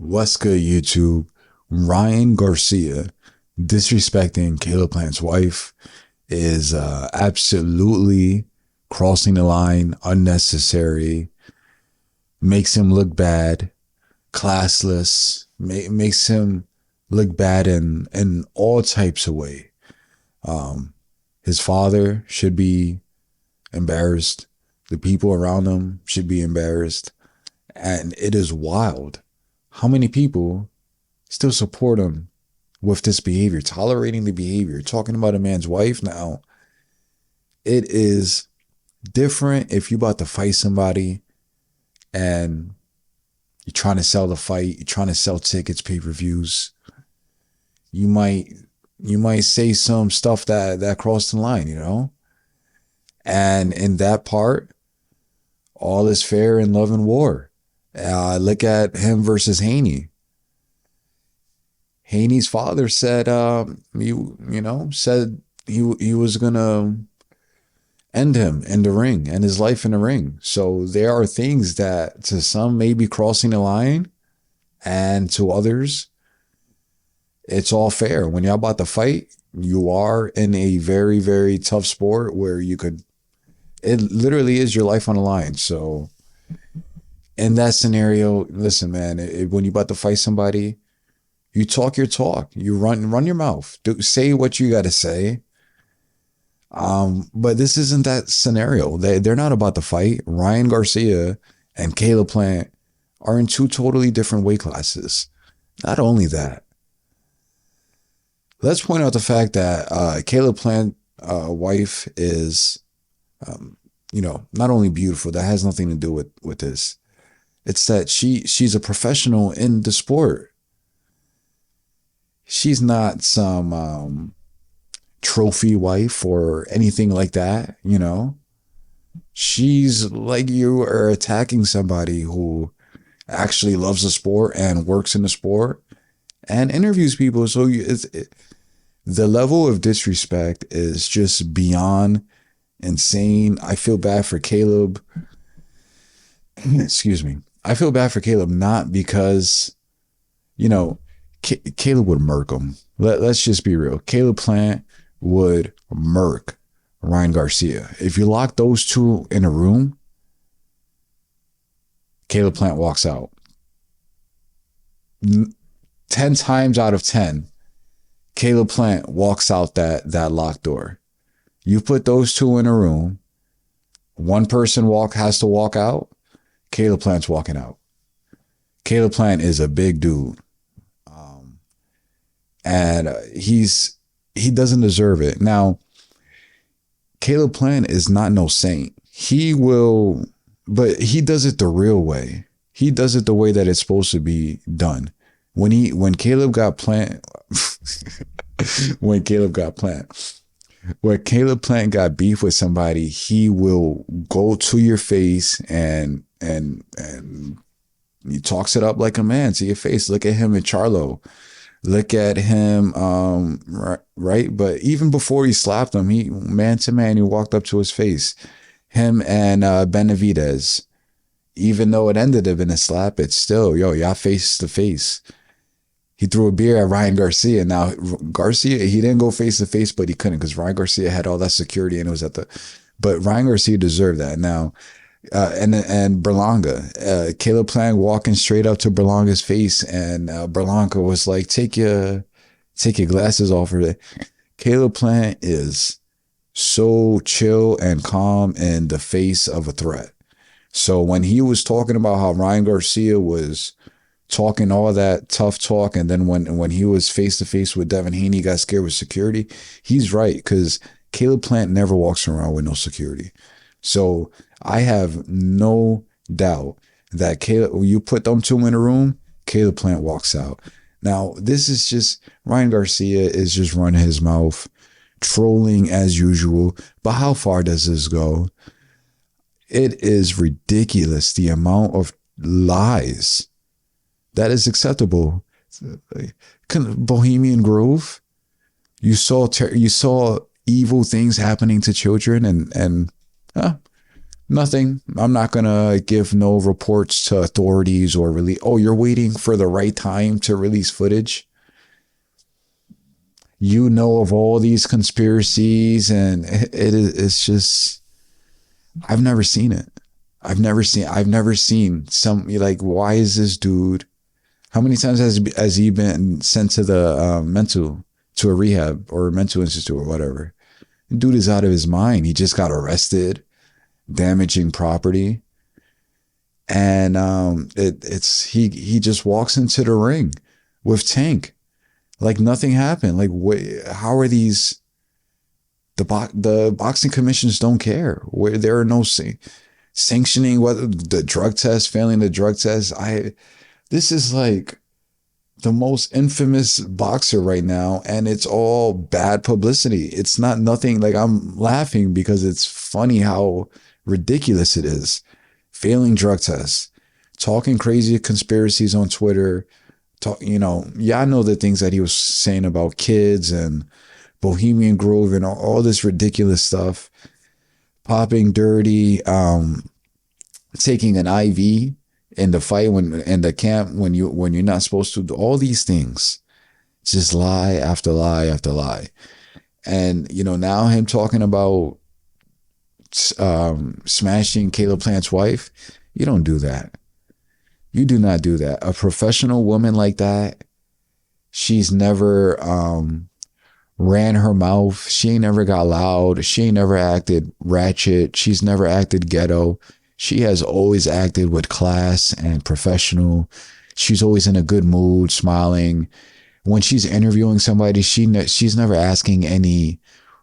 What's good, YouTube? Ryan Garcia disrespecting Caleb Plant's wife is absolutely crossing the line, unnecessary, makes him look bad, classless, makes him look bad in all types of way. His father should be embarrassed. The people around him should be embarrassed. And it is wild how many people still support him with this behavior, tolerating the behavior, talking about a man's wife. Now, it is different if you're about to fight somebody and you're trying to sell the fight, you're trying to sell tickets, pay-per-views. You might say some stuff that crossed the line, you know? And in that part, all is fair in love and war. Look at him versus Haney. Haney's father said, said he was gonna end him in the ring, end his life in the ring. So there are things that to some may be crossing the line, and to others, it's all fair. When you're about to fight, you are in a very, very tough sport where it literally is your life on the line. So in that scenario, listen, man, when you're about to fight somebody, you talk your talk. You run your mouth. Say what you got to say. But this isn't that scenario. They're not about to fight. Ryan Garcia and Caleb Plant are in two totally different weight classes. Not only that, let's point out the fact that Caleb Plant's wife is, not only beautiful. That has nothing to do with this. It's that she's a professional in the sport. She's not some trophy wife or anything like that, you know. She's like you are attacking somebody who actually loves the sport and works in the sport and interviews people. So the level of disrespect is just beyond insane. I feel bad for Caleb. Excuse me. I feel bad for Caleb, not because, Caleb would murk him. Let's just be real. Caleb Plant would murk Ryan Garcia. If you lock those two in a room, Caleb Plant walks out. 10 times out of 10, Caleb Plant walks out that locked door. You put those two in a room, one person has to walk out, Caleb Plant's walking out. Caleb Plant is a big dude. And he doesn't deserve it. Now, Caleb Plant is not no saint. But he does it the real way. He does it the way that it's supposed to be done. When Caleb Plant got beef with somebody, he will go to your face and he talks it up like a man to your face. Look at him and Charlo. Look at him, right? But even before he slapped him, he man to man, he walked up to his face. Him and Benavidez, even though it ended up in a slap, it's still, y'all face to face. He threw a beer at Ryan Garcia. Now, Garcia, he didn't go face to face, but he couldn't because Ryan Garcia had all that security and it was but Ryan Garcia deserved that. Now, and Berlanga, Caleb Plant walking straight up to Berlanga's face, and Berlanga was like, "Take your glasses off." Her. Caleb Plant is so chill and calm in the face of a threat. So when he was talking about how Ryan Garcia was talking all that tough talk, and then when he was face to face with Devin Haney, got scared with security, he's right, because Caleb Plant never walks around with no security. So I have no doubt that Caleb, when you put them two in a room, Caleb Plant walks out. Now, this is just, Ryan Garcia is just running his mouth, trolling as usual. But how far does this go? It is ridiculous, the amount of lies that is acceptable. Bohemian Grove, you saw evil things happening to children, and Nothing. I'm not gonna give no reports to authorities or release. Oh, you're waiting for the right time to release footage. You know of all these conspiracies, and it's just I've never seen it. I've never seen some like why is this dude? How many times has he been sent to the mental to a rehab or a mental institute or whatever? Dude is out of his mind. He just got arrested, damaging property, and it's he just walks into the ring with Tank like nothing happened. Like how are these? The boxing commissions don't care. Where there are no sanctioning whether the drug test, failing the drug test. This is like the most infamous boxer right now, and it's all bad publicity. It's not nothing like I'm laughing because it's funny how ridiculous it is. Failing drug tests, talking crazy conspiracies on Twitter. Yeah, I know the things that he was saying about kids and Bohemian Grove and all this ridiculous stuff. Popping dirty, taking an IV in the fight when in the camp when you're not supposed to do all these things. Just lie after lie after lie. And now him talking about smashing Caleb Plant's wife. You don't do that. You do not do that. A professional woman like that, she's never ran her mouth. She ain't never got loud. She ain't never acted ratchet. She's never acted ghetto. She has always acted with class and professional. She's always in a good mood, smiling. When she's interviewing somebody, she's never asking any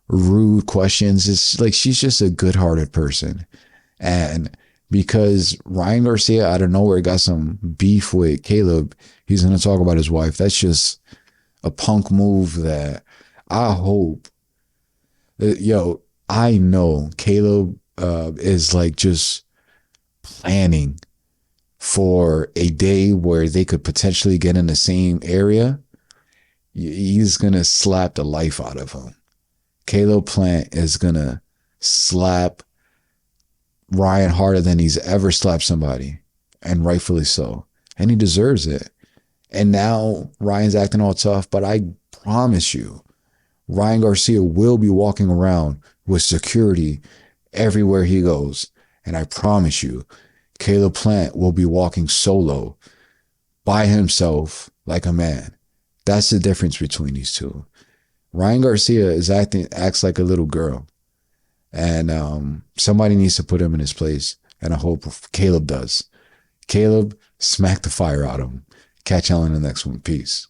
rude questions. It's like she's just a good-hearted person. And because Ryan Garcia out of nowhere got some beef with Caleb, he's going to talk about his wife. That's just a punk move that I hope I know Caleb is like just planning for a day where they could potentially get in the same area. He's going to slap the life out of him. Caleb Plant is going to slap Ryan harder than he's ever slapped somebody, and rightfully so. And he deserves it. And now Ryan's acting all tough, but I promise you, Ryan Garcia will be walking around with security everywhere he goes. And I promise you, Caleb Plant will be walking solo by himself like a man. That's the difference between these two. Ryan Garcia acts like a little girl. And somebody needs to put him in his place. And I hope Caleb does. Caleb, smack the fire out of him. Catch y'all in the next one. Peace.